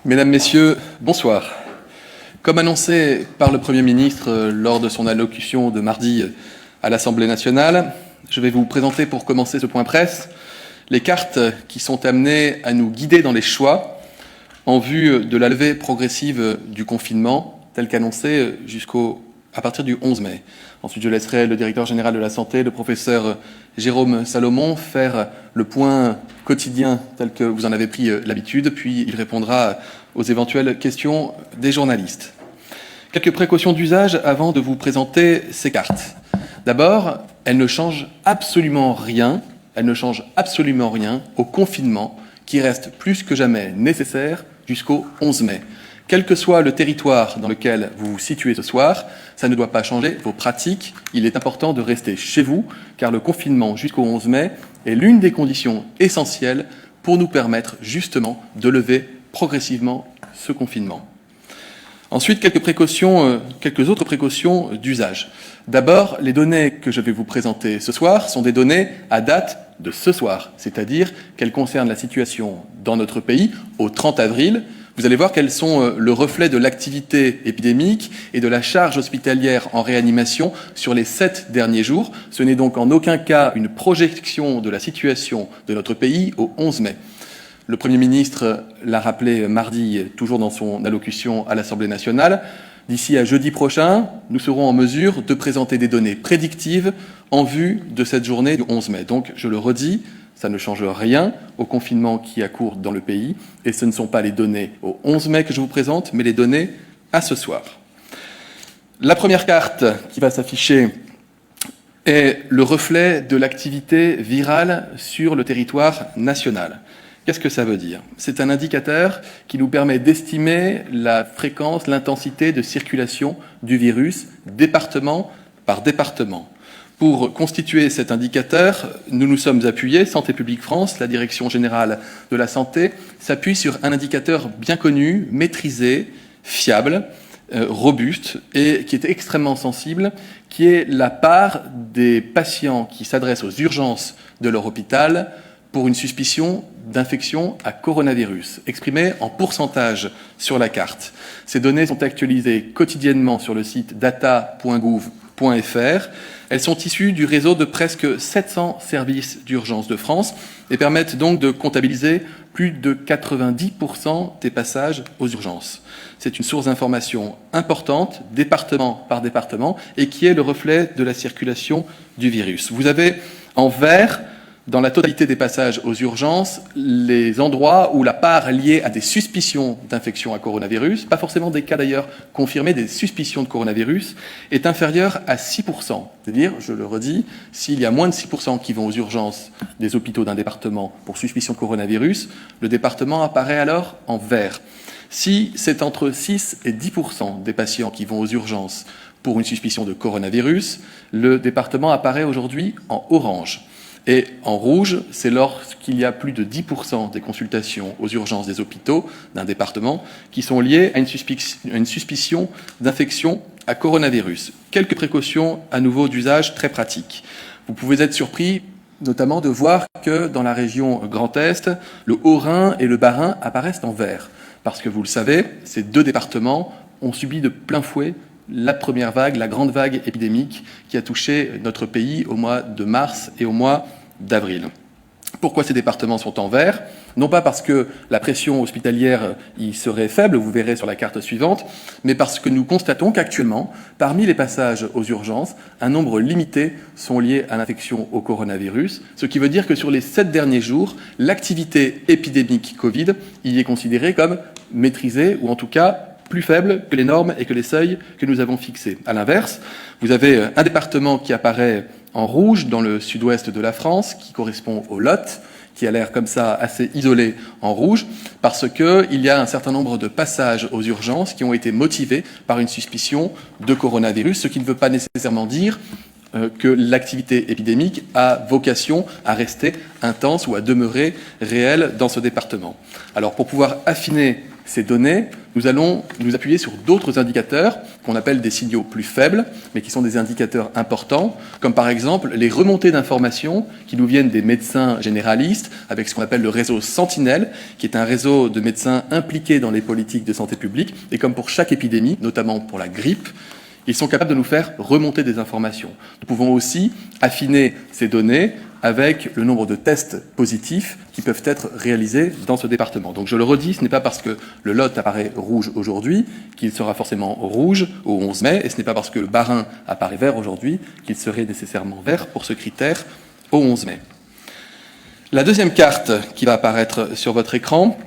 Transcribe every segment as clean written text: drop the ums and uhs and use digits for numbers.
Mesdames, Messieurs, bonsoir. Comme annoncé par le Premier ministre lors de son allocution de mardi à l'Assemblée nationale, je vais vous présenter pour commencer ce point presse les cartes qui sont amenées à nous guider dans les choix en vue de la levée progressive du confinement, tel qu'annoncé à partir du 11 mai. Ensuite, je laisserai le directeur général de la Santé, le professeur Jérôme Salomon, faire le point quotidien tel que vous en avez pris l'habitude, puis il répondra aux éventuelles questions des journalistes. Quelques précautions d'usage avant de vous présenter ces cartes. D'abord, elles ne changent absolument rien au confinement qui reste plus que jamais nécessaire jusqu'au 11 mai. Quel que soit le territoire dans lequel vous vous situez ce soir, ça ne doit pas changer vos pratiques. Il est important de rester chez vous, car le confinement jusqu'au 11 mai est l'une des conditions essentielles pour nous permettre justement de lever progressivement ce confinement. Ensuite, quelques autres précautions d'usage. D'abord, les données que je vais vous présenter ce soir sont des données à date de ce soir, c'est-à-dire qu'elles concernent la situation dans notre pays au 30 avril. Vous allez voir qu'elles sont le reflet de l'activité épidémique et de la charge hospitalière en réanimation sur les 7 derniers jours. Ce n'est donc en aucun cas une projection de la situation de notre pays au 11 mai. Le Premier ministre l'a rappelé mardi, toujours dans son allocution à l'Assemblée nationale. D'ici à jeudi prochain, nous serons en mesure de présenter des données prédictives en vue de cette journée du 11 mai. Donc, je le redis, ça ne change rien au confinement qui a cours dans le pays. Et ce ne sont pas les données au 11 mai que je vous présente, mais les données à ce soir. La première carte qui va s'afficher est le reflet de l'activité virale sur le territoire national. Qu'est-ce que ça veut dire? C'est un indicateur qui nous permet d'estimer la fréquence, l'intensité de circulation du virus, département par département. Pour constituer cet indicateur, nous nous sommes appuyés, Santé publique France, la Direction générale de la santé, s'appuie sur un indicateur bien connu, maîtrisé, fiable, robuste et qui est extrêmement sensible, qui est la part des patients qui s'adressent aux urgences de leur hôpital pour une suspicion d'infection à coronavirus, exprimée en pourcentage sur la carte. Ces données sont actualisées quotidiennement sur le site data.gouv.fr. Elles sont issues du réseau de presque 700 services d'urgence de France et permettent donc de comptabiliser plus de 90% des passages aux urgences. C'est une source d'information importante, département par département, et qui est le reflet de la circulation du virus. Vous avez en vert, dans la totalité des passages aux urgences, les endroits où la part liée à des suspicions d'infection à coronavirus, pas forcément des cas d'ailleurs confirmés, des suspicions de coronavirus, est inférieure à 6%. C'est-à-dire, je le redis, s'il y a moins de 6% qui vont aux urgences des hôpitaux d'un département pour suspicion de coronavirus, le département apparaît alors en vert. Si c'est entre 6 et 10% des patients qui vont aux urgences pour une suspicion de coronavirus, le département apparaît aujourd'hui en orange. Et en rouge, c'est lorsqu'il y a plus de 10% des consultations aux urgences des hôpitaux d'un département qui sont liées à une suspicion d'infection à coronavirus. Quelques précautions à nouveau d'usage très pratiques. Vous pouvez être surpris notamment de voir que dans la région Grand Est, le Haut-Rhin et le Bas-Rhin apparaissent en vert. Parce que vous le savez, ces deux départements ont subi de plein fouet la première vague, la grande vague épidémique qui a touché notre pays au mois de mars et au mois d'avril. Pourquoi ces départements sont en vert? Non pas parce que la pression hospitalière y serait faible, vous verrez sur la carte suivante, mais parce que nous constatons qu'actuellement, parmi les passages aux urgences, un nombre limité sont liés à l'infection au coronavirus, ce qui veut dire que sur les 7 derniers jours, l'activité épidémique Covid y est considérée comme maîtrisée, ou en tout cas plus faible que les normes et que les seuils que nous avons fixés. À l'inverse, vous avez un département qui apparaît en rouge dans le sud-ouest de la France, qui correspond au Lot, qui a l'air comme ça assez isolé en rouge, parce qu'il y a un certain nombre de passages aux urgences qui ont été motivés par une suspicion de coronavirus, ce qui ne veut pas nécessairement dire que l'activité épidémique a vocation à rester intense ou à demeurer réelle dans ce département. Alors pour pouvoir affiner ces données, nous allons nous appuyer sur d'autres indicateurs qu'on appelle des signaux plus faibles, mais qui sont des indicateurs importants, comme par exemple les remontées d'informations qui nous viennent des médecins généralistes, avec ce qu'on appelle le réseau Sentinelle, qui est un réseau de médecins impliqués dans les politiques de santé publique, et comme pour chaque épidémie, notamment pour la grippe, ils sont capables de nous faire remonter des informations. Nous pouvons aussi affiner ces données avec le nombre de tests positifs qui peuvent être réalisés dans ce département. Donc je le redis, ce n'est pas parce que le Lot apparaît rouge aujourd'hui qu'il sera forcément rouge au 11 mai, et ce n'est pas parce que le Bas-Rhin apparaît vert aujourd'hui qu'il serait nécessairement vert pour ce critère au 11 mai. La deuxième carte qui va apparaître sur votre écran,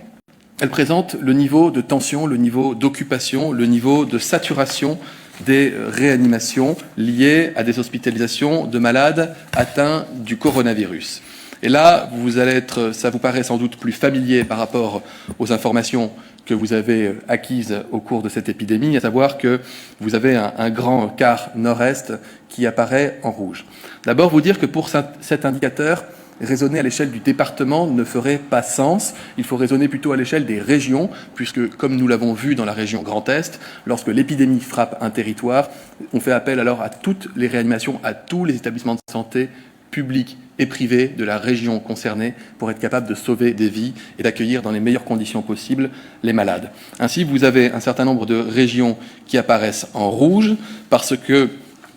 elle présente le niveau de tension, le niveau d'occupation, le niveau de saturation des réanimations liées à des hospitalisations de malades atteints du coronavirus. Et là, ça vous paraît sans doute plus familier par rapport aux informations que vous avez acquises au cours de cette épidémie, à savoir que vous avez un grand quart nord-est qui apparaît en rouge. D'abord, vous dire que pour cet indicateur, raisonner à l'échelle du département ne ferait pas sens. Il faut raisonner plutôt à l'échelle des régions, puisque, comme nous l'avons vu dans la région Grand Est, lorsque l'épidémie frappe un territoire, on fait appel alors à toutes les réanimations, à tous les établissements de santé publics et privés de la région concernée pour être capable de sauver des vies et d'accueillir dans les meilleures conditions possibles les malades. Ainsi, vous avez un certain nombre de régions qui apparaissent en rouge parce que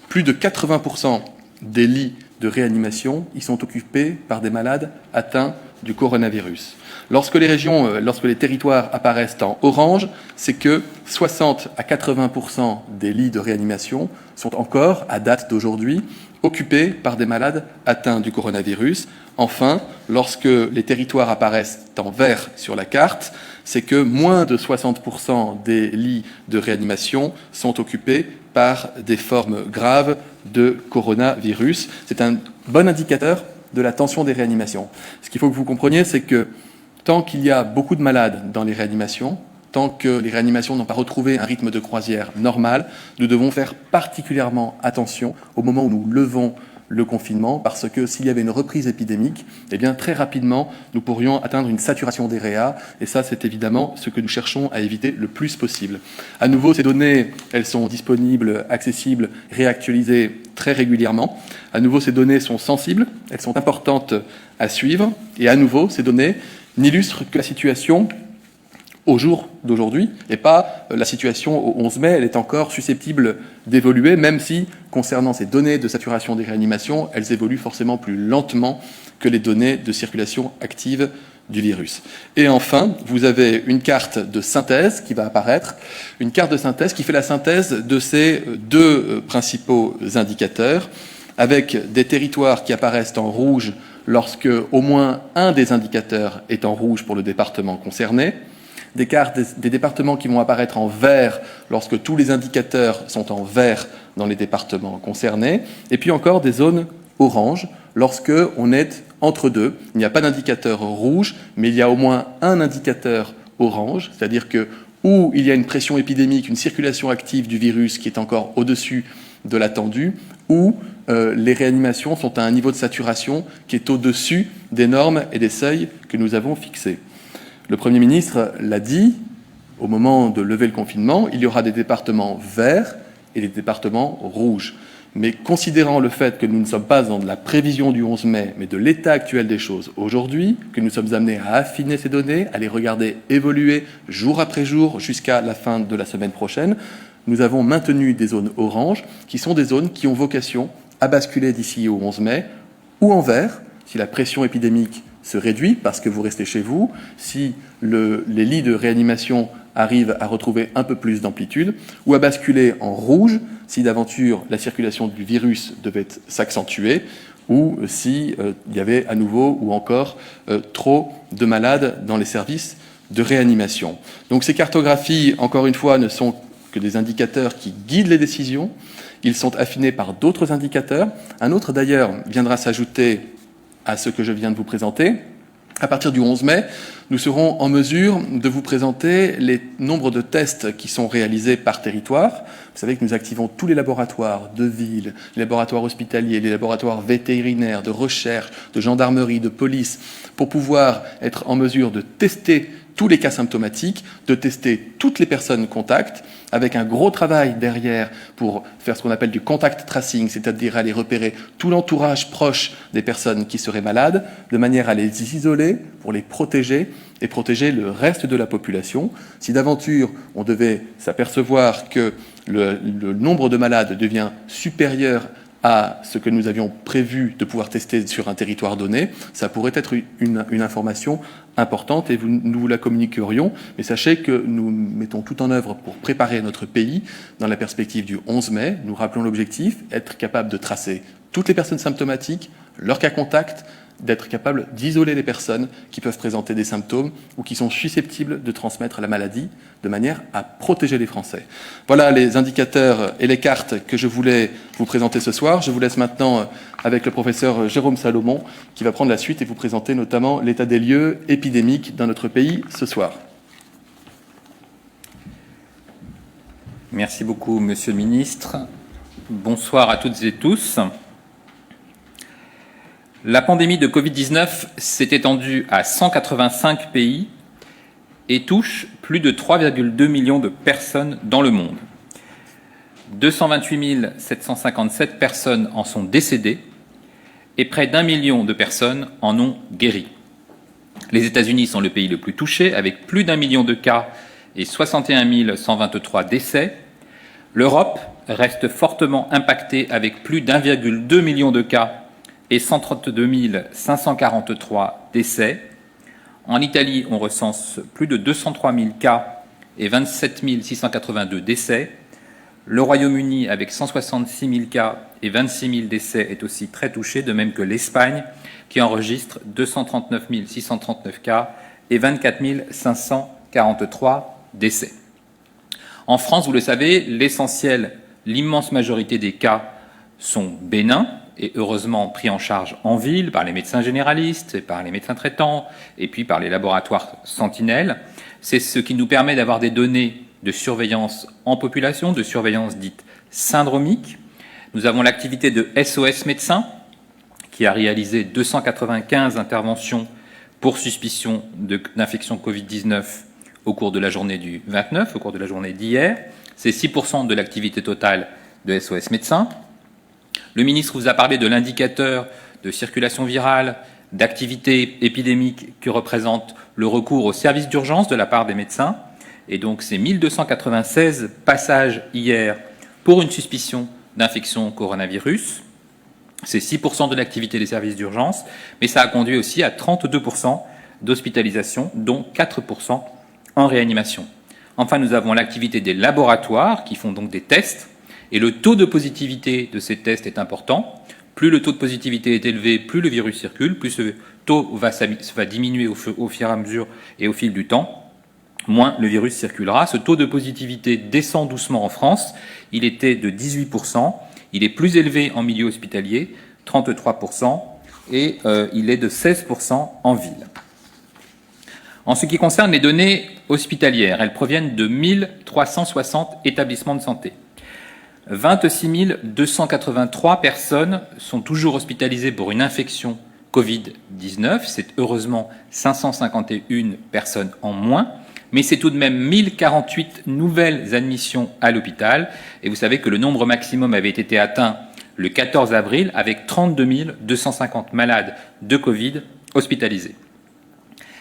plus de 80% des lits de réanimation, ils sont occupés par des malades atteints du coronavirus. Lorsque les territoires apparaissent en orange, c'est que 60 à 80% des lits de réanimation sont encore, à date d'aujourd'hui, occupés par des malades atteints du coronavirus. Enfin, lorsque les territoires apparaissent en vert sur la carte, c'est que moins de 60% des lits de réanimation sont occupés par des formes graves de coronavirus. C'est un bon indicateur de la tension des réanimations. Ce qu'il faut que vous compreniez, c'est que tant qu'il y a beaucoup de malades dans les réanimations, tant que les réanimations n'ont pas retrouvé un rythme de croisière normal, nous devons faire particulièrement attention au moment où nous levons le confinement, parce que s'il y avait une reprise épidémique, eh bien très rapidement, nous pourrions atteindre une saturation des réa, et ça, c'est évidemment ce que nous cherchons à éviter le plus possible. À nouveau, ces données, elles sont disponibles, accessibles, réactualisées très régulièrement. À nouveau, ces données sont sensibles, elles sont importantes à suivre, et à nouveau, ces données n'illustrent que la situation au jour d'aujourd'hui, et pas la situation au 11 mai, elle est encore susceptible d'évoluer, même si, concernant ces données de saturation des réanimations, elles évoluent forcément plus lentement que les données de circulation active du virus. Et enfin, vous avez une carte de synthèse qui va apparaître, une carte de synthèse qui fait la synthèse de ces deux principaux indicateurs, avec des territoires qui apparaissent en rouge lorsque au moins un des indicateurs est en rouge pour le département concerné, des cartes des départements qui vont apparaître en vert lorsque tous les indicateurs sont en vert dans les départements concernés, et puis encore des zones orange lorsque on est entre deux. Il n'y a pas d'indicateur rouge, mais il y a au moins un indicateur orange, c'est-à-dire que où il y a une pression épidémique, une circulation active du virus qui est encore au-dessus de l'attendu, ou les réanimations sont à un niveau de saturation qui est au-dessus des normes et des seuils que nous avons fixés. Le Premier ministre l'a dit, au moment de lever le confinement, il y aura des départements verts et des départements rouges. Mais considérant le fait que nous ne sommes pas dans de la prévision du 11 mai, mais de l'état actuel des choses aujourd'hui, que nous sommes amenés à affiner ces données, à les regarder évoluer jour après jour jusqu'à la fin de la semaine prochaine, nous avons maintenu des zones oranges, qui sont des zones qui ont vocation à basculer d'ici au 11 mai, ou en vert, si la pression épidémique se réduit parce que vous restez chez vous, si les lits de réanimation arrivent à retrouver un peu plus d'amplitude, ou à basculer en rouge si d'aventure la circulation du virus devait s'accentuer, ou si il y avait à nouveau ou encore trop de malades dans les services de réanimation. Donc ces cartographies, encore une fois, ne sont que des indicateurs qui guident les décisions. Ils sont affinés par d'autres indicateurs. Un autre, d'ailleurs, viendra s'ajouter à ce que je viens de vous présenter. À partir du 11 mai, nous serons en mesure de vous présenter les nombres de tests qui sont réalisés par territoire. Vous savez que nous activons tous les laboratoires de ville, les laboratoires hospitaliers, les laboratoires vétérinaires, de recherche, de gendarmerie, de police, pour pouvoir être en mesure de tester tous les cas symptomatiques, de tester toutes les personnes contacts, avec un gros travail derrière pour faire ce qu'on appelle du contact tracing, c'est-à-dire aller repérer tout l'entourage proche des personnes qui seraient malades, de manière à les isoler, pour les protéger et protéger le reste de la population. Si d'aventure on devait s'apercevoir que le nombre de malades devient supérieur à ce que nous avions prévu de pouvoir tester sur un territoire donné, ça pourrait être une information importante et nous vous la communiquerions. Mais sachez que nous mettons tout en œuvre pour préparer notre pays dans la perspective du 11 mai. Nous rappelons l'objectif, être capable de tracer toutes les personnes symptomatiques, leurs cas contacts, d'être capable d'isoler les personnes qui peuvent présenter des symptômes ou qui sont susceptibles de transmettre la maladie, de manière à protéger les Français. Voilà les indicateurs et les cartes que je voulais vous présenter ce soir. Je vous laisse maintenant avec le professeur Jérôme Salomon, qui va prendre la suite et vous présenter notamment l'état des lieux épidémiques dans notre pays ce soir. Merci beaucoup, Monsieur le Ministre. Bonsoir à toutes et tous. La pandémie de Covid-19 s'est étendue à 185 pays et touche plus de 3,2 millions de personnes dans le monde. 228 757 personnes en sont décédées et près d'1 million de personnes en ont guéri. Les États-Unis sont le pays le plus touché, avec plus d'1 million de cas et 61 123 décès. L'Europe reste fortement impactée, avec plus d'1,2 million de cas et 132 543 décès. En Italie, on recense plus de 203 000 cas et 27 682 décès. Le Royaume-Uni, avec 166 000 cas et 26 000 décès, est aussi très touché, de même que l'Espagne, qui enregistre 239 639 cas et 24 543 décès. En France, vous le savez, l'immense majorité des cas sont bénins, et heureusement pris en charge en ville par les médecins généralistes, et par les médecins traitants, et puis par les laboratoires sentinelles. C'est ce qui nous permet d'avoir des données de surveillance en population, de surveillance dite syndromique. Nous avons l'activité de SOS Médecins, qui a réalisé 295 interventions pour suspicion d'infection Covid-19 au cours de la journée du 29, au cours de la journée d'hier. C'est 6% de l'activité totale de SOS Médecins. Le ministre vous a parlé de l'indicateur de circulation virale, d'activité épidémique que représente le recours aux services d'urgence de la part des médecins. Et donc, c'est 1296 passages hier pour une suspicion d'infection coronavirus. C'est 6% de l'activité des services d'urgence, mais ça a conduit aussi à 32% d'hospitalisation, dont 4% en réanimation. Enfin, nous avons l'activité des laboratoires qui font donc des tests. Et le taux de positivité de ces tests est important. Plus le taux de positivité est élevé, plus le virus circule, plus ce taux va diminuer au fur et à mesure et au fil du temps, moins le virus circulera. Ce taux de positivité descend doucement en France. Il était de 18%. Il est plus élevé en milieu hospitalier, 33%, et il est de 16% en ville. En ce qui concerne les données hospitalières, elles proviennent de 1360 établissements de santé. 26 283 personnes sont toujours hospitalisées pour une infection Covid-19. C'est heureusement 551 personnes en moins, mais c'est tout de même 1048 nouvelles admissions à l'hôpital. Et vous savez que le nombre maximum avait été atteint le 14 avril avec 32 250 malades de Covid hospitalisés.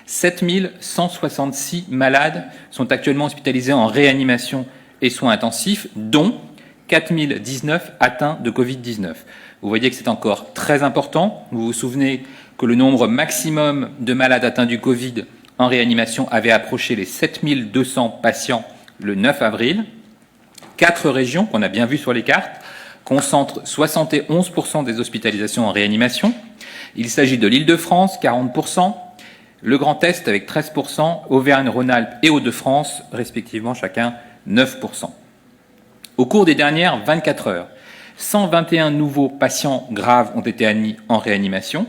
7 166 malades sont actuellement hospitalisés en réanimation et soins intensifs, dont 4019 atteints de Covid-19. Vous voyez que c'est encore très important. Vous vous souvenez que le nombre maximum de malades atteints du Covid en réanimation avait approché les 7200 patients le 9 avril. 4 régions, qu'on a bien vues sur les cartes, concentrent 71% des hospitalisations en réanimation. Il s'agit de l'Île-de-France, 40%, le Grand Est avec 13%, Auvergne-Rhône-Alpes et Hauts-de-France, respectivement chacun 9%. Au cours des dernières 24 heures, 121 nouveaux patients graves ont été admis en réanimation.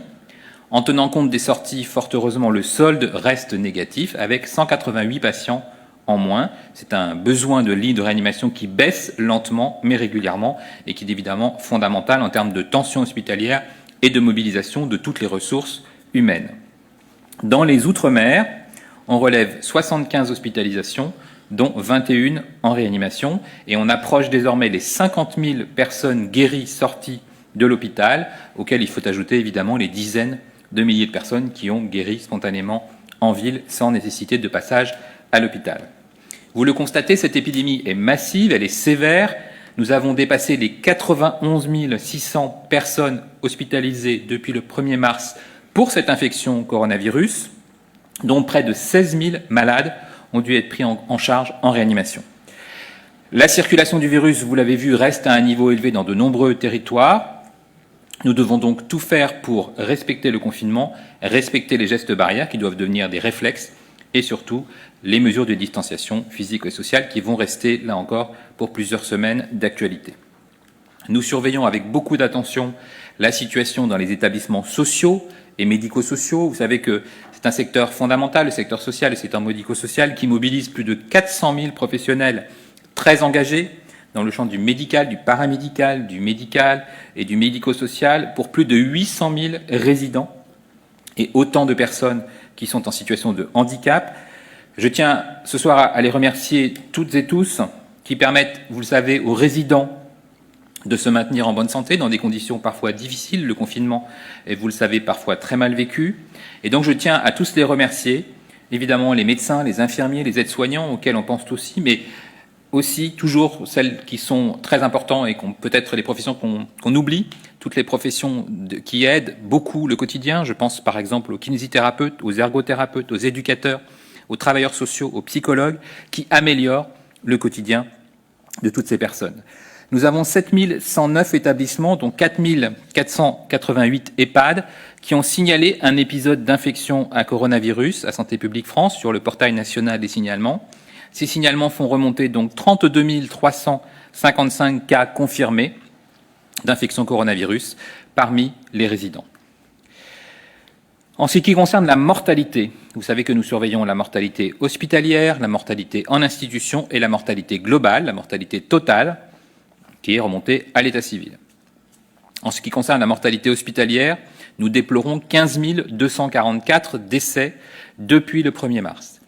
En tenant compte des sorties, fort heureusement, le solde reste négatif, avec 188 patients en moins. C'est un besoin de lits de réanimation qui baisse lentement, mais régulièrement, et qui est évidemment fondamental en termes de tension hospitalière et de mobilisation de toutes les ressources humaines. Dans les Outre-mer, on relève 75 hospitalisations, dont 21 en réanimation, et on approche désormais les 50 000 personnes guéries sorties de l'hôpital, auxquelles il faut ajouter évidemment les dizaines de milliers de personnes qui ont guéri spontanément en ville sans nécessité de passage à l'hôpital. Vous le constatez, cette épidémie est massive, elle est sévère. Nous avons dépassé les 91 600 personnes hospitalisées depuis le 1er mars pour cette infection coronavirus, dont près de 16 000 malades ont dû être pris en charge en réanimation. La circulation du virus, vous l'avez vu, reste à un niveau élevé dans de nombreux territoires. Nous devons donc tout faire pour respecter le confinement, respecter les gestes barrières qui doivent devenir des réflexes et surtout les mesures de distanciation physique et sociale qui vont rester, là encore, pour plusieurs semaines d'actualité. Nous surveillons avec beaucoup d'attention la situation dans les établissements sociaux et médico-sociaux. Vous savez que c'est un secteur fondamental, le secteur social, le secteur médico-social, qui mobilise plus de 400 000 professionnels très engagés dans le champ du médical, du paramédical, du médical et du médico-social, pour plus de 800 000 résidents et autant de personnes qui sont en situation de handicap. Je tiens ce soir à les remercier toutes et tous qui permettent, vous le savez, aux résidents de se maintenir en bonne santé dans des conditions parfois difficiles. Le confinement est, vous le savez, parfois très mal vécu. Et donc je tiens à tous les remercier, évidemment les médecins, les infirmiers, les aides-soignants auxquels on pense aussi, mais aussi toujours celles qui sont très importantes et peut-être les professions qu'on oublie, toutes les professions qui aident beaucoup le quotidien. Je pense par exemple aux kinésithérapeutes, aux ergothérapeutes, aux éducateurs, aux travailleurs sociaux, aux psychologues, qui améliorent le quotidien de toutes ces personnes. Nous avons 7 109 établissements, dont 4 488 EHPAD, qui ont signalé un épisode d'infection à coronavirus à Santé publique France sur le portail national des signalements. Ces signalements font remonter donc 32 355 cas confirmés d'infection coronavirus parmi les résidents. En ce qui concerne la mortalité, vous savez que nous surveillons la mortalité hospitalière, la mortalité en institution et la mortalité globale, la mortalité totale, qui est remontée à l'état civil. En ce qui concerne la mortalité hospitalière, nous déplorons 15 244 décès depuis le 1er mars.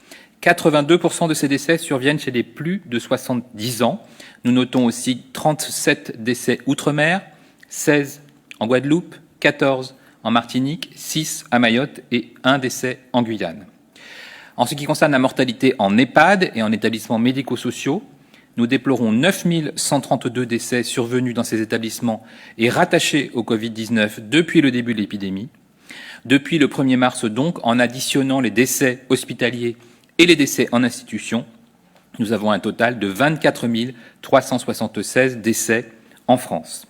82% de ces décès surviennent chez les plus de 70 ans. Nous notons aussi 37 décès outre-mer, 16 en Guadeloupe, 14 en Martinique, 6 à Mayotte et 1 décès en Guyane. En ce qui concerne la mortalité en EHPAD et en établissements médico-sociaux, nous déplorons 9 132 décès survenus dans ces établissements et rattachés au Covid-19 depuis le début de l'épidémie. Depuis le 1er mars donc, en additionnant les décès hospitaliers et les décès en institution, nous avons un total de 24 376 décès en France.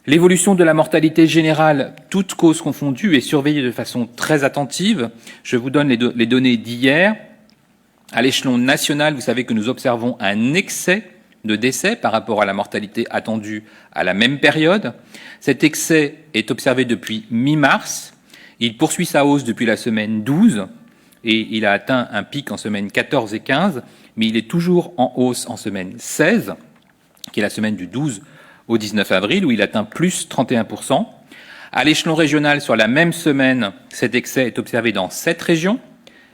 L'évolution de la mortalité générale, toutes causes confondues, est surveillée de façon très attentive. Je vous donne les données d'hier. À l'échelon national, vous savez que nous observons un excès de décès par rapport à la mortalité attendue à la même période. Cet excès est observé depuis mi-mars. Il poursuit sa hausse depuis la semaine 12 et il a atteint un pic en semaine 14 et 15, mais il est toujours en hausse en semaine 16, qui est la semaine du 12 au 19 avril, où il atteint plus 31%. À l'échelon régional, sur la même semaine, cet excès est observé dans 7 régions,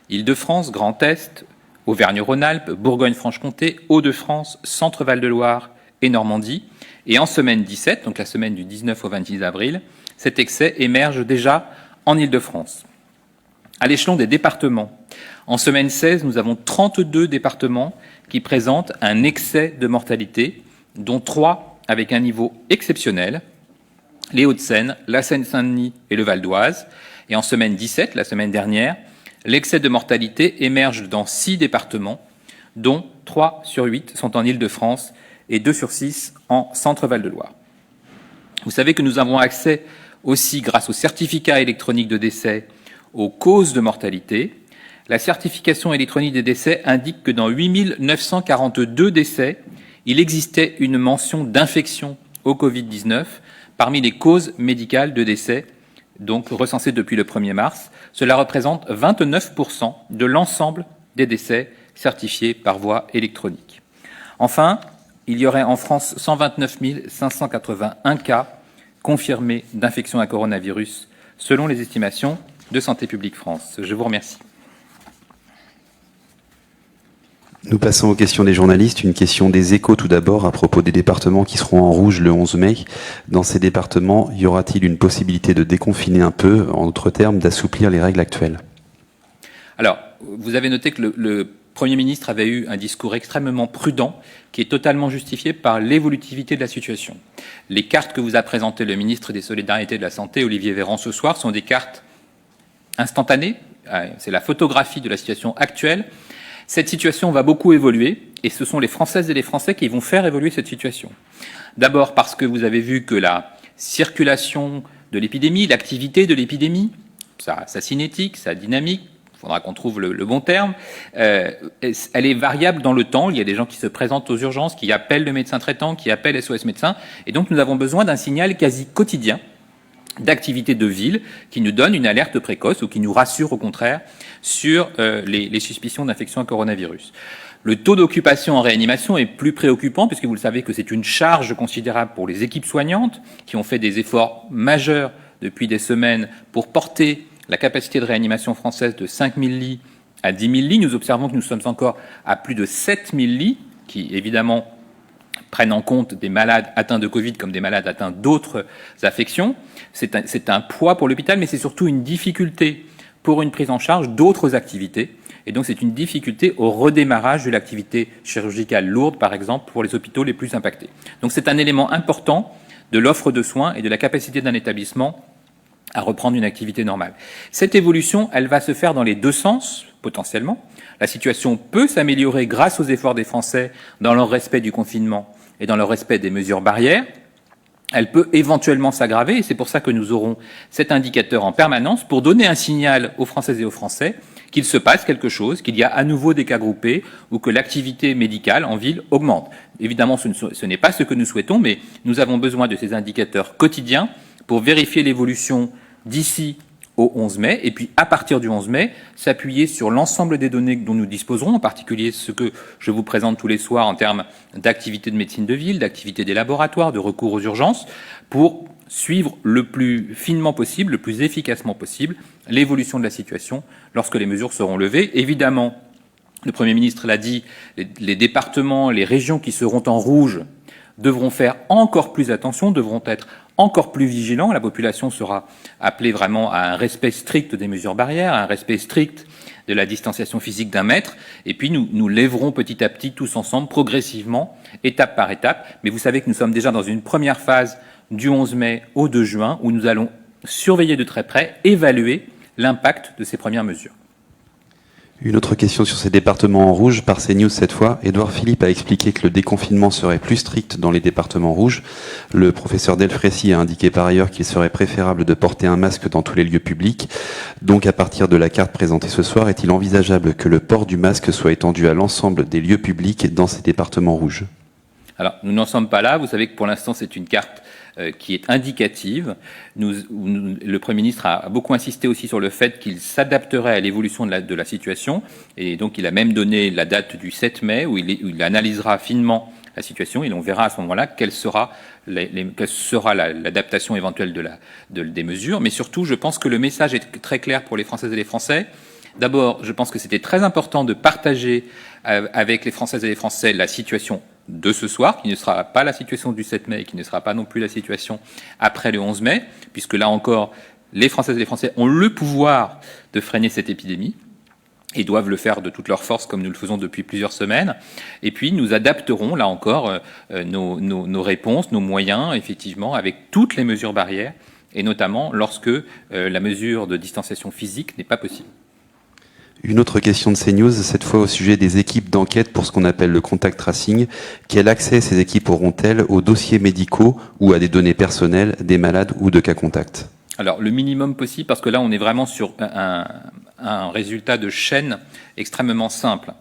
Île-de-France, Grand Est, Auvergne-Rhône-Alpes, Bourgogne-Franche-Comté, Hauts-de-France, Centre-Val de Loire et Normandie. Et en semaine 17, donc la semaine du 19 au 26 avril, cet excès émerge déjà en Île-de-France. À l'échelon des départements, en semaine 16, nous avons 32 départements qui présentent un excès de mortalité, dont 3 avec un niveau exceptionnel, les Hauts-de-Seine, la Seine-Saint-Denis et le Val d'Oise. Et en semaine 17, la semaine dernière, l'excès de mortalité émerge dans 6 départements, dont 3 sur 8 sont en Île-de-France et 2 sur 6 en Centre-Val de Loire. Vous savez que nous avons accès aussi, grâce au certificat électronique de décès, aux causes de mortalité. La certification électronique des décès indique que dans 8 942 décès, il existait une mention d'infection au Covid-19 parmi les causes médicales de décès, donc recensées depuis le 1er mars. Cela représente 29% de l'ensemble des décès certifiés par voie électronique. Enfin, il y aurait en France 129 581 cas confirmés d'infection à coronavirus, selon les estimations de Santé publique France. Je vous remercie. Nous passons aux questions des journalistes. Une question des Échos tout d'abord à propos des départements qui seront en rouge le 11 mai. Dans ces départements, y aura-t-il une possibilité de déconfiner un peu, en d'autres termes, d'assouplir les règles actuelles? Alors, vous avez noté que le Premier ministre avait eu un discours extrêmement prudent qui est totalement justifié par l'évolutivité de la situation. Les cartes que vous a présentées le ministre des Solidarités et de la Santé, Olivier Véran, ce soir, sont des cartes instantanées. C'est la photographie de la situation actuelle. Cette situation va beaucoup évoluer et ce sont les Françaises et les Français qui vont faire évoluer cette situation. D'abord parce que vous avez vu que la circulation de l'épidémie, l'activité de l'épidémie, sa cinétique, sa dynamique, il faudra qu'on trouve le bon terme, elle est variable dans le temps. Il y a des gens qui se présentent aux urgences, qui appellent le médecin traitant, qui appellent SOS médecin. Et donc nous avons besoin d'un signal quasi quotidien d'activité de ville qui nous donne une alerte précoce ou qui nous rassure au contraire sur les suspicions d'infection à coronavirus. Le taux d'occupation en réanimation est plus préoccupant puisque vous le savez que c'est une charge considérable pour les équipes soignantes qui ont fait des efforts majeurs depuis des semaines pour porter la capacité de réanimation française de 5 000 lits à 10 000 lits. Nous observons que nous sommes encore à plus de 7 000 lits qui évidemment prennent en compte des malades atteints de Covid comme des malades atteints d'autres affections. C'est un poids pour l'hôpital, mais c'est surtout une difficulté pour une prise en charge d'autres activités. Et donc c'est une difficulté au redémarrage de l'activité chirurgicale lourde, par exemple, pour les hôpitaux les plus impactés. Donc c'est un élément important de l'offre de soins et de la capacité d'un établissement à reprendre une activité normale. Cette évolution, elle va se faire dans les deux sens, potentiellement. La situation peut s'améliorer grâce aux efforts des Français dans leur respect du confinement et dans leur respect des mesures barrières. Elle peut éventuellement s'aggraver et c'est pour ça que nous aurons cet indicateur en permanence pour donner un signal aux Françaises et aux Français qu'il se passe quelque chose, qu'il y a à nouveau des cas groupés ou que l'activité médicale en ville augmente. Évidemment, ce n'est pas ce que nous souhaitons, mais nous avons besoin de ces indicateurs quotidiens pour vérifier l'évolution d'ici au 11 mai, et puis à partir du 11 mai, s'appuyer sur l'ensemble des données dont nous disposerons, en particulier ce que je vous présente tous les soirs en termes d'activité de médecine de ville, d'activité des laboratoires, de recours aux urgences, pour suivre le plus finement possible, le plus efficacement possible, l'évolution de la situation lorsque les mesures seront levées. Évidemment, le Premier ministre l'a dit, les départements, les régions qui seront en rouge devront faire encore plus attention, devront être encore plus vigilants. La population sera appelée vraiment à un respect strict des mesures barrières, à un respect strict de la distanciation physique d'1 mètre. Et puis nous lèverons petit à petit, tous ensemble, progressivement, étape par étape. Mais vous savez que nous sommes déjà dans une première phase du 11 mai au 2 juin, où nous allons surveiller de très près, évaluer l'impact de ces premières mesures. Une autre question sur ces départements en rouge, par CNews cette fois. Édouard Philippe a expliqué que le déconfinement serait plus strict dans les départements rouges. Le professeur Delfrécy a indiqué par ailleurs qu'il serait préférable de porter un masque dans tous les lieux publics. Donc, à partir de la carte présentée ce soir, est-il envisageable que le port du masque soit étendu à l'ensemble des lieux publics dans ces départements rouges? Alors, nous n'en sommes pas là. Vous savez que pour l'instant, c'est une carte qui est indicative. Le Premier ministre a beaucoup insisté aussi sur le fait qu'il s'adapterait à l'évolution de la situation. Et donc, il a même donné la date du 7 mai où il analysera finement la situation et on verra à ce moment-là quelle sera l'adaptation éventuelle des mesures. Mais surtout, je pense que le message est très clair pour les Françaises et les Français. D'abord, je pense que c'était très important de partager avec les Françaises et les Français la situation de ce soir, qui ne sera pas la situation du 7 mai et qui ne sera pas non plus la situation après le 11 mai, puisque là encore, les Françaises et les Français ont le pouvoir de freiner cette épidémie et doivent le faire de toute leur force comme nous le faisons depuis plusieurs semaines. Et puis nous adapterons là encore nos réponses, nos moyens, effectivement, avec toutes les mesures barrières, et notamment lorsque la mesure de distanciation physique n'est pas possible. Une autre question de CNews, cette fois au sujet des équipes d'enquête pour ce qu'on appelle le contact tracing. Quel accès ces équipes auront-elles aux dossiers médicaux ou à des données personnelles des malades ou de cas contacts? Alors, le minimum possible, parce que là, on est vraiment sur un résultat de chaîne extrêmement simple.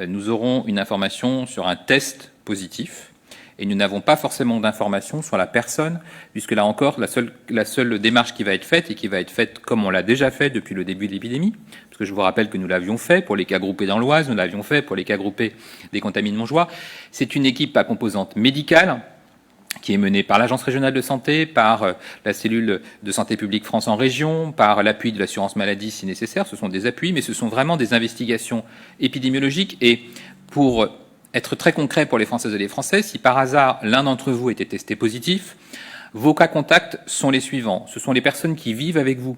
Nous aurons une information sur un test positif et nous n'avons pas forcément d'informations sur la personne, puisque là encore, la seule démarche qui va être faite, et qui va être faite comme on l'a déjà fait depuis le début de l'épidémie, parce que je vous rappelle que nous l'avions fait pour les cas groupés dans l'Oise, nous l'avions fait pour les cas groupés des contaminés de Montjoie, c'est une équipe à composante médicale, qui est menée par l'Agence régionale de santé, par la cellule de santé publique France en région, par l'appui de l'assurance maladie si nécessaire. Ce sont des appuis, mais ce sont vraiment des investigations épidémiologiques. Et Pour être très concret pour les Françaises et les Français, si par hasard l'un d'entre vous était testé positif, vos cas contacts sont les suivants. Ce sont les personnes qui vivent avec vous,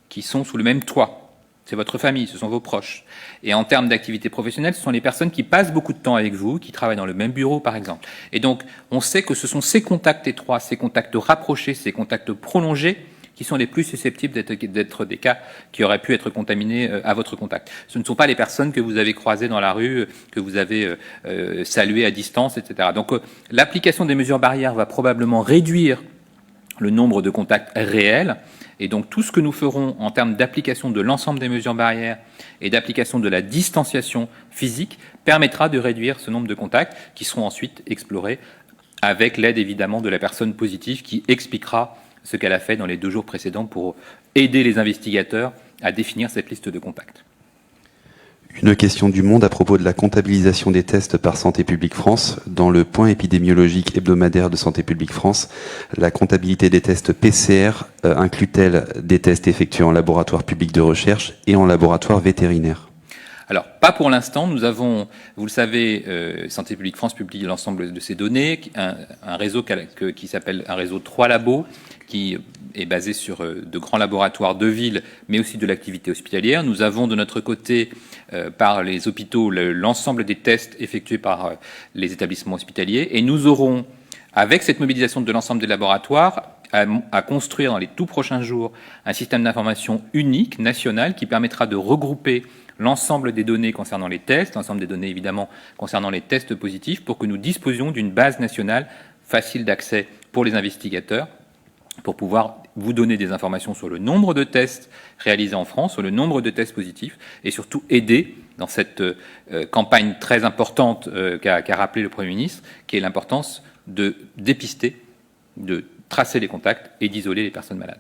qui sont sous le même toit. C'est votre famille, ce sont vos proches. Et en termes d'activité professionnelle, ce sont les personnes qui passent beaucoup de temps avec vous, qui travaillent dans le même bureau, par exemple. Et donc, on sait que ce sont ces contacts étroits, ces contacts rapprochés, ces contacts prolongés qui sont les plus susceptibles d'être des cas qui auraient pu être contaminés à votre contact. Ce ne sont pas les personnes que vous avez croisées dans la rue, que vous avez saluées à distance, etc. Donc, l'application des mesures barrières va probablement réduire le nombre de contacts réels. Et donc, tout ce que nous ferons en termes d'application de l'ensemble des mesures barrières et d'application de la distanciation physique permettra de réduire ce nombre de contacts qui seront ensuite explorés avec l'aide évidemment de la personne positive qui expliquera ce qu'elle a fait dans les 2 jours précédents pour aider les investigateurs à définir cette liste de contacts. Une question du Monde à propos de la comptabilisation des tests par Santé publique France. Dans le point épidémiologique hebdomadaire de Santé publique France, la comptabilité des tests PCR inclut-elle des tests effectués en laboratoire public de recherche et en laboratoire vétérinaire ? Alors, pas pour l'instant. Nous avons, vous le savez, Santé publique France publie l'ensemble de ces données, un réseau qui s'appelle un réseau 3 labos, qui est basé sur de grands laboratoires de ville, mais aussi de l'activité hospitalière. Nous avons de notre côté, par les hôpitaux, l'ensemble des tests effectués par les établissements hospitaliers. Et nous aurons, avec cette mobilisation de l'ensemble des laboratoires, à construire dans les tout prochains jours un système d'information unique, national, qui permettra de regrouper l'ensemble des données concernant les tests, l'ensemble des données évidemment concernant les tests positifs, pour que nous disposions d'une base nationale facile d'accès pour les investigateurs, pour pouvoir vous donner des informations sur le nombre de tests réalisés en France, sur le nombre de tests positifs, et surtout aider dans cette campagne très importante qu'a rappelé le Premier ministre, qui est l'importance de dépister, de tracer les contacts et d'isoler les personnes malades.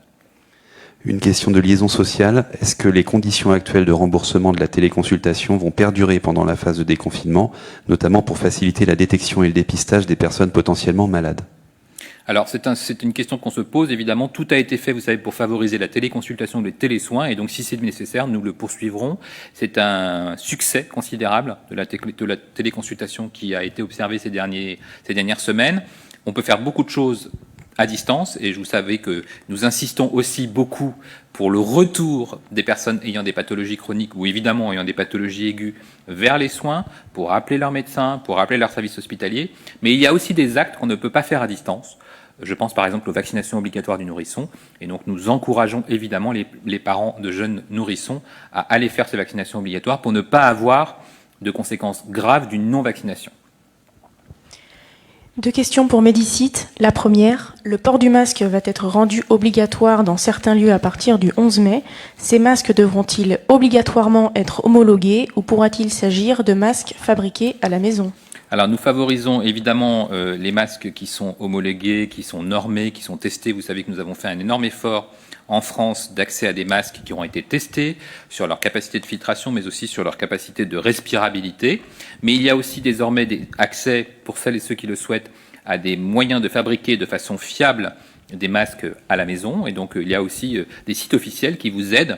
Une question de liaison sociale. Est-ce que les conditions actuelles de remboursement de la téléconsultation vont perdurer pendant la phase de déconfinement, notamment pour faciliter la détection et le dépistage des personnes potentiellement malades ? Alors, c'est une question qu'on se pose, évidemment. Tout a été fait, vous savez, pour favoriser la téléconsultation, les télésoins, et donc si c'est nécessaire, nous le poursuivrons. C'est un succès considérable de la téléconsultation qui a été observé ces dernières semaines. On peut faire beaucoup de choses à distance, et vous savez que nous insistons aussi beaucoup pour le retour des personnes ayant des pathologies chroniques ou évidemment ayant des pathologies aiguës vers les soins, pour appeler leur médecin, pour appeler leur service hospitalier. Mais il y a aussi des actes qu'on ne peut pas faire à distance. Je pense par exemple aux vaccinations obligatoires du nourrisson, et donc nous encourageons évidemment les parents de jeunes nourrissons à aller faire ces vaccinations obligatoires pour ne pas avoir de conséquences graves d'une non-vaccination. 2 questions pour Médicite. La première, le port du masque va être rendu obligatoire dans certains lieux à partir du 11 mai. Ces masques devront-ils obligatoirement être homologués ou pourra-t-il s'agir de masques fabriqués à la maison ? Alors nous favorisons évidemment les masques qui sont homologués, qui sont normés, qui sont testés. Vous savez que nous avons fait un énorme effort en France d'accès à des masques qui auront été testés sur leur capacité de filtration, mais aussi sur leur capacité de respirabilité. Mais il y a aussi désormais accès, pour celles et ceux qui le souhaitent, à des moyens de fabriquer de façon fiable des masques à la maison. Et donc il y a aussi des sites officiels qui vous aident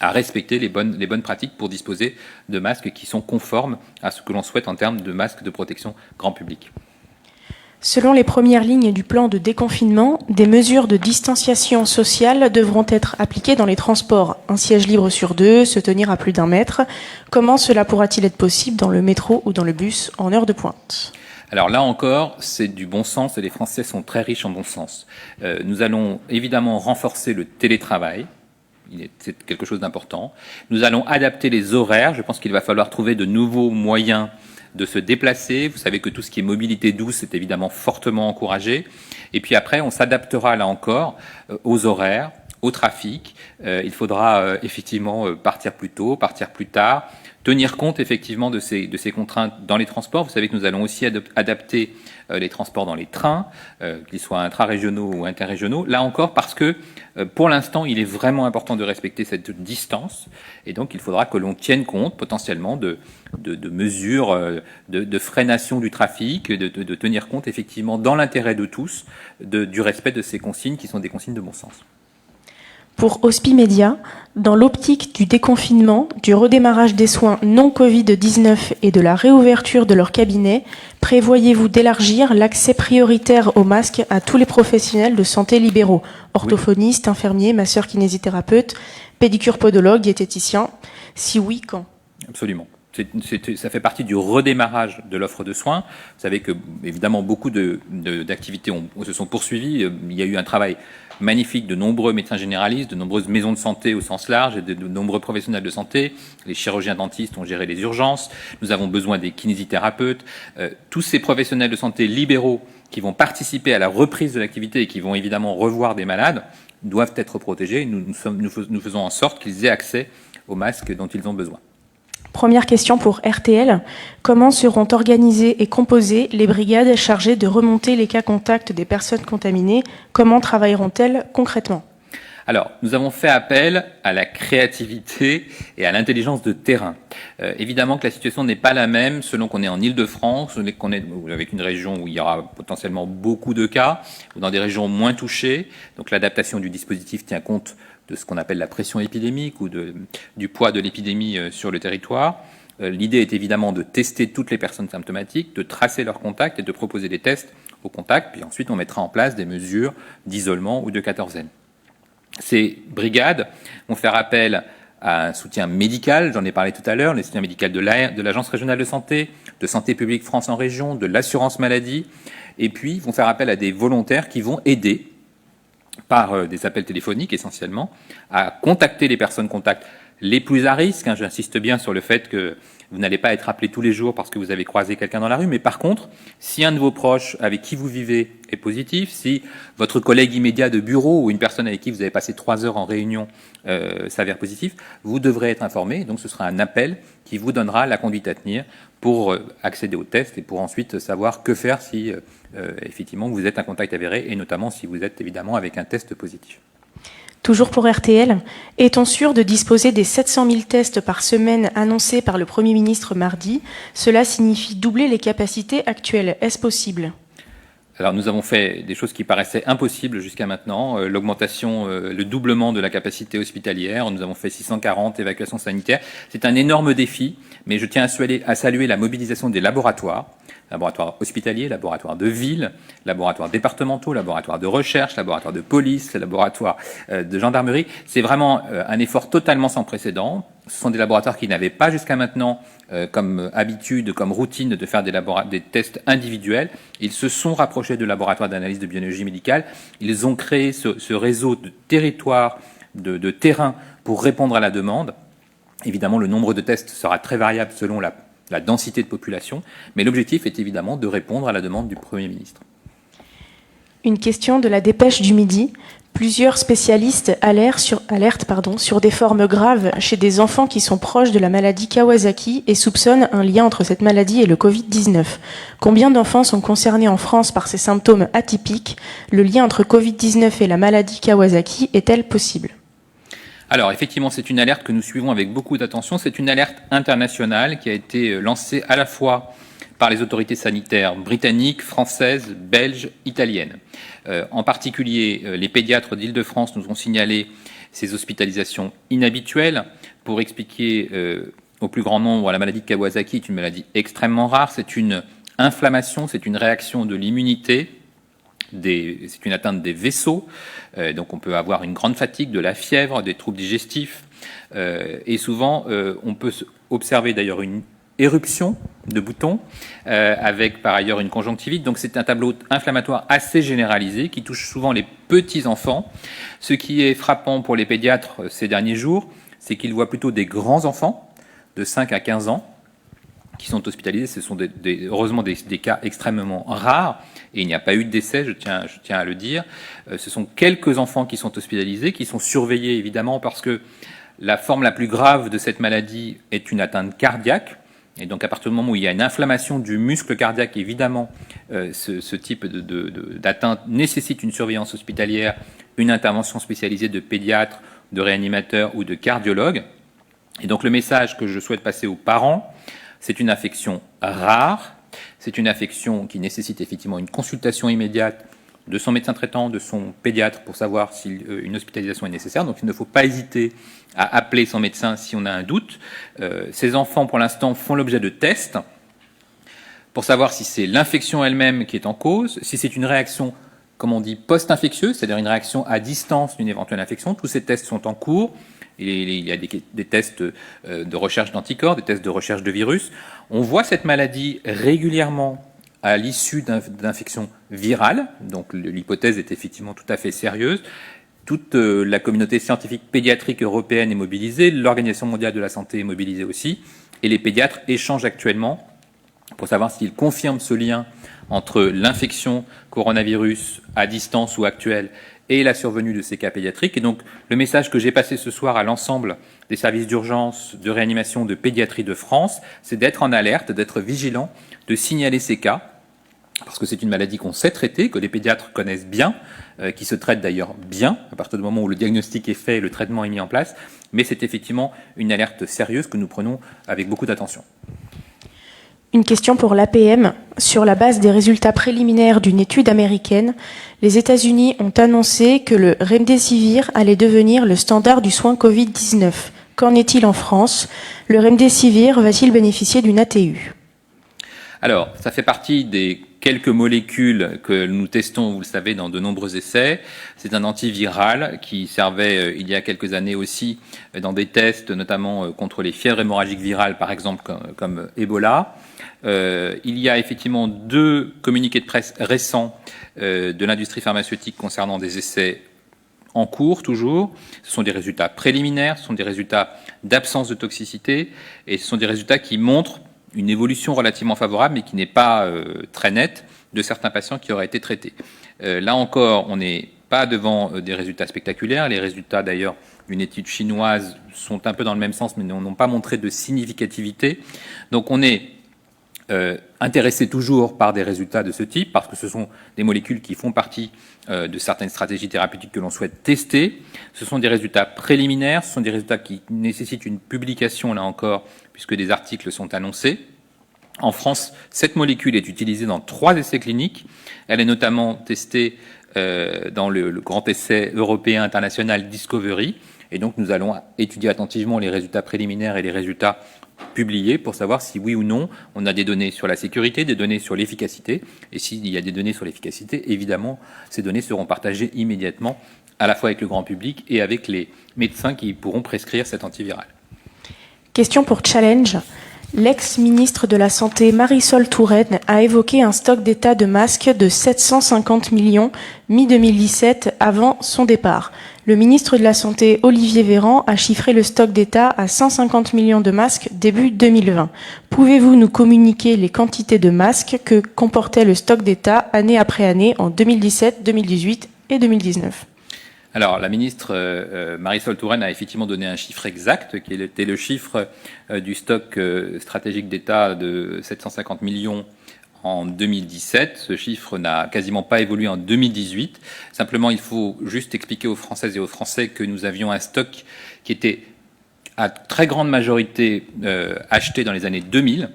à respecter les bonnes pratiques pour disposer de masques qui sont conformes à ce que l'on souhaite en termes de masques de protection grand public. Selon les premières lignes du plan de déconfinement, des mesures de distanciation sociale devront être appliquées dans les transports. Un siège libre sur 2, se tenir à plus d'1 mètre. Comment cela pourra-t-il être possible dans le métro ou dans le bus en heure de pointe ? Alors là encore, c'est du bon sens et les Français sont très riches en bon sens. Nous allons évidemment renforcer le télétravail. C'est quelque chose d'important. Nous allons adapter les horaires. Je pense qu'il va falloir trouver de nouveaux moyens de se déplacer. Vous savez que tout ce qui est mobilité douce est évidemment fortement encouragé. Et puis après, on s'adaptera là encore aux horaires, au trafic. Il faudra effectivement partir plus tôt, partir plus tard, tenir compte effectivement de ces contraintes dans les transports. Vous savez que nous allons aussi adapter les transports dans les trains, qu'ils soient intra-régionaux ou interrégionaux. Là encore, parce que pour l'instant, il est vraiment important de respecter cette distance. Et donc, il faudra que l'on tienne compte potentiellement de mesures de freination du trafic, de tenir compte effectivement dans l'intérêt de tous du respect de ces consignes qui sont des consignes de bon sens. Pour Hospimédia, dans l'optique du déconfinement, du redémarrage des soins non Covid-19 et de la réouverture de leur cabinet, prévoyez-vous d'élargir l'accès prioritaire aux masques à tous les professionnels de santé libéraux, orthophonistes, infirmiers, masseurs kinésithérapeutes, pédicures podologues, diététiciens? Si oui, quand? Absolument. Ça fait partie du redémarrage de l'offre de soins. Vous savez que, évidemment, beaucoup d'activités se sont poursuivies. Il y a eu un travail magnifique de nombreux médecins généralistes, de nombreuses maisons de santé au sens large et de nombreux professionnels de santé. Les chirurgiens dentistes ont géré les urgences. Nous avons besoin des kinésithérapeutes. Tous ces professionnels de santé libéraux qui vont participer à la reprise de l'activité et qui vont évidemment revoir des malades doivent être protégés. Nous faisons en sorte qu'ils aient accès aux masques dont ils ont besoin. Première question pour RTL. Comment seront organisées et composées les brigades chargées de remonter les cas contacts des personnes contaminées? Comment travailleront-elles concrètement? Alors, nous avons fait appel à la créativité et à l'intelligence de terrain. Évidemment que la situation n'est pas la même selon qu'on est en Île-de-France, qu'on est avec une région où il y aura potentiellement beaucoup de cas, ou dans des régions moins touchées. Donc l'adaptation du dispositif tient compte de ce qu'on appelle la pression épidémique ou du poids de l'épidémie sur le territoire. L'idée est évidemment de tester toutes les personnes symptomatiques, de tracer leurs contacts et de proposer des tests aux contacts, puis ensuite on mettra en place des mesures d'isolement ou de quatorzaine. Ces brigades vont faire appel à un soutien médical, j'en ai parlé tout à l'heure, le soutien médical de l'Agence régionale de santé, de Santé publique France en région, de l'assurance maladie, et puis vont faire appel à des volontaires qui vont aider par des appels téléphoniques essentiellement, à contacter les personnes contacts les plus à risque. J'insiste bien sur le fait que vous n'allez pas être appelé tous les jours parce que vous avez croisé quelqu'un dans la rue, mais par contre, si un de vos proches avec qui vous vivez est positif, si votre collègue immédiat de bureau ou une personne avec qui vous avez passé 3 heures en réunion s'avère positif, vous devrez être informé. Donc ce sera un appel qui vous donnera la conduite à tenir pour accéder au test et pour ensuite savoir que faire si effectivement vous êtes un contact avéré et notamment si vous êtes évidemment avec un test positif. Toujours pour RTL, est-on sûr de disposer des 700 000 tests par semaine annoncés par le Premier ministre mardi? Cela signifie doubler les capacités actuelles. Est-ce possible? Alors nous avons fait des choses qui paraissaient impossibles jusqu'à maintenant, l'augmentation, le doublement de la capacité hospitalière, nous avons fait 640 évacuations sanitaires. C'est un énorme défi, mais je tiens à saluer la mobilisation des laboratoires hospitaliers, laboratoires de ville, laboratoires départementaux, laboratoires de recherche, laboratoires de police, laboratoires de gendarmerie. C'est vraiment un effort totalement sans précédent. Ce sont des laboratoires qui n'avaient pas jusqu'à maintenant comme habitude, comme routine de faire des tests individuels. Ils se sont rapprochés de laboratoires d'analyse de biologie médicale. Ils ont créé ce réseau de territoires, de terrain pour répondre à la demande. Évidemment, le nombre de tests sera très variable selon la densité de population, mais l'objectif est évidemment de répondre à la demande du Premier ministre. Une question de la Dépêche du Midi. Plusieurs spécialistes alertent sur des formes graves chez des enfants qui sont proches de la maladie Kawasaki et soupçonnent un lien entre cette maladie et le Covid-19. Combien d'enfants sont concernés en France par ces symptômes atypiques? Le lien entre Covid-19 et la maladie Kawasaki est-elle possible? Alors, effectivement, c'est une alerte que nous suivons avec beaucoup d'attention. C'est une alerte internationale qui a été lancée à la fois par les autorités sanitaires britanniques, françaises, belges, italiennes. En particulier, les pédiatres d'Île-de-France nous ont signalé ces hospitalisations inhabituelles. Pour expliquer au plus grand nombre, la maladie de Kawasaki est une maladie extrêmement rare. C'est une inflammation, c'est une réaction de l'immunité. C'est une atteinte des vaisseaux, donc on peut avoir une grande fatigue, de la fièvre, des troubles digestifs, et souvent on peut observer d'ailleurs une éruption de boutons, avec par ailleurs une conjonctivite. Donc c'est un tableau inflammatoire assez généralisé qui touche souvent les petits enfants. Ce qui est frappant pour les pédiatres ces derniers jours, c'est qu'ils voient plutôt des grands enfants de 5 à 15 ans qui sont hospitalisés. Ce sont heureusement des cas extrêmement rares, et il n'y a pas eu de décès, je tiens à le dire. Ce sont quelques enfants qui sont hospitalisés, qui sont surveillés évidemment, parce que la forme la plus grave de cette maladie est une atteinte cardiaque, et donc à partir du moment où il y a une inflammation du muscle cardiaque, évidemment, ce type d'atteinte nécessite une surveillance hospitalière, une intervention spécialisée de pédiatre, de réanimateur ou de cardiologue. Et donc le message que je souhaite passer aux parents, c'est une infection rare, c'est une infection qui nécessite effectivement une consultation immédiate de son médecin traitant, de son pédiatre pour savoir si une hospitalisation est nécessaire. Donc il ne faut pas hésiter à appeler son médecin si on a un doute. Ces enfants, pour l'instant, font l'objet de tests pour savoir si c'est l'infection elle-même qui est en cause, si c'est une réaction, comme on dit, post-infectieuse, c'est-à-dire une réaction à distance d'une éventuelle infection. Tous ces tests sont en cours. Il y a des tests de recherche d'anticorps, des tests de recherche de virus. On voit cette maladie régulièrement à l'issue d'infections virales. Donc l'hypothèse est effectivement tout à fait sérieuse. Toute la communauté scientifique pédiatrique européenne est mobilisée, l'Organisation mondiale de la santé est mobilisée aussi, et les pédiatres échangent actuellement pour savoir s'ils confirment ce lien entre l'infection coronavirus à distance ou actuelle et la survenue de ces cas pédiatriques. Et donc, le message que j'ai passé ce soir à l'ensemble des services d'urgence, de réanimation, de pédiatrie de France, c'est d'être en alerte, d'être vigilant, de signaler ces cas, parce que c'est une maladie qu'on sait traiter, que les pédiatres connaissent bien, qui se traite d'ailleurs bien, à partir du moment où le diagnostic est fait et le traitement est mis en place, mais c'est effectivement une alerte sérieuse que nous prenons avec beaucoup d'attention. Une question pour l'APM. Sur la base des résultats préliminaires d'une étude américaine, les États-Unis ont annoncé que le Remdesivir allait devenir le standard du soin Covid-19. Qu'en est-il en France? Le Remdesivir va-t-il bénéficier d'une ATU? Alors, ça fait partie des quelques molécules que nous testons, vous le savez, dans de nombreux essais. C'est un antiviral qui servait il y a quelques années aussi dans des tests, notamment contre les fièvres hémorragiques virales, par exemple, comme Ebola. Il y a effectivement 2 communiqués de presse récents de l'industrie pharmaceutique concernant des essais en cours toujours. Ce sont des résultats préliminaires, ce sont des résultats d'absence de toxicité, et ce sont des résultats qui montrent une évolution relativement favorable, mais qui n'est pas très nette, de certains patients qui auraient été traités. Là encore, on n'est pas devant des résultats spectaculaires. Les résultats, d'ailleurs, d'une étude chinoise sont un peu dans le même sens, mais n'ont pas montré de significativité. Donc on est intéressé toujours par des résultats de ce type, parce que ce sont des molécules qui font partie de certaines stratégies thérapeutiques que l'on souhaite tester. Ce sont des résultats préliminaires, ce sont des résultats qui nécessitent une publication, là encore, puisque des articles sont annoncés. En France, cette molécule est utilisée dans 3 essais cliniques. Elle est notamment testée dans le grand essai européen international Discovery. Et donc, nous allons étudier attentivement les résultats préliminaires et les résultats publiés pour savoir si oui ou non on a des données sur la sécurité, des données sur l'efficacité. Et s'il y a des données sur l'efficacité, évidemment, ces données seront partagées immédiatement, à la fois avec le grand public et avec les médecins qui pourront prescrire cet antiviral. Question pour Challenge. L'ex-ministre de la Santé Marisol Touraine a évoqué un stock d'état de masques de 750 millions mi-2017 avant son départ. Le ministre de la Santé Olivier Véran a chiffré le stock d'état à 150 millions de masques début 2020. Pouvez-vous nous communiquer les quantités de masques que comportait le stock d'état année après année en 2017, 2018 et 2019 ? Alors, la ministre Marisol Touraine a effectivement donné un chiffre exact, qui était le chiffre du stock stratégique d'État de 750 millions en 2017. Ce chiffre n'a quasiment pas évolué en 2018. Simplement, il faut juste expliquer aux Françaises et aux Français que nous avions un stock qui était à très grande majorité acheté dans les années 2000,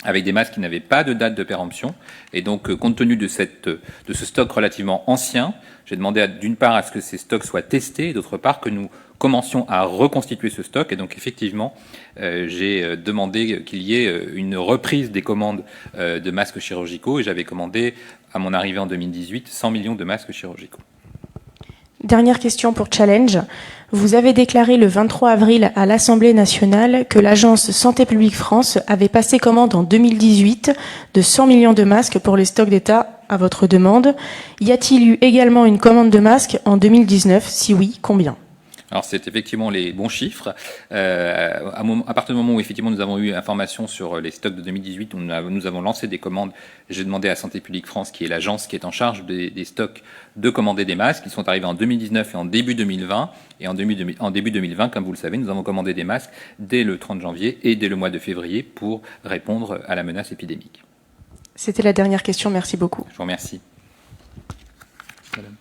avec des masques qui n'avaient pas de date de péremption. Et donc, compte tenu de ce stock relativement ancien, j'ai demandé d'une part à ce que ces stocks soient testés, et d'autre part que nous commencions à reconstituer ce stock. Et donc, effectivement, j'ai demandé qu'il y ait une reprise des commandes de masques chirurgicaux, et j'avais commandé, à mon arrivée en 2018, 100 millions de masques chirurgicaux. Dernière question pour Challenge. Vous avez déclaré le 23 avril à l'Assemblée nationale que l'agence Santé publique France avait passé commande en 2018 de 100 millions de masques pour les stocks d'État à votre demande. Y a-t-il eu également une commande de masques en 2019 ? Si oui, combien ? Alors c'est effectivement les bons chiffres. À partir du moment où effectivement nous avons eu information sur les stocks de 2018, nous avons lancé des commandes. J'ai demandé à Santé publique France, qui est l'agence qui est en charge des stocks, de commander des masques. Ils sont arrivés en 2019 et en début 2020. Et en début 2020, comme vous le savez, nous avons commandé des masques dès le 30 janvier et dès le mois de février pour répondre à la menace épidémique. C'était la dernière question. Merci beaucoup. Je vous remercie. Madame.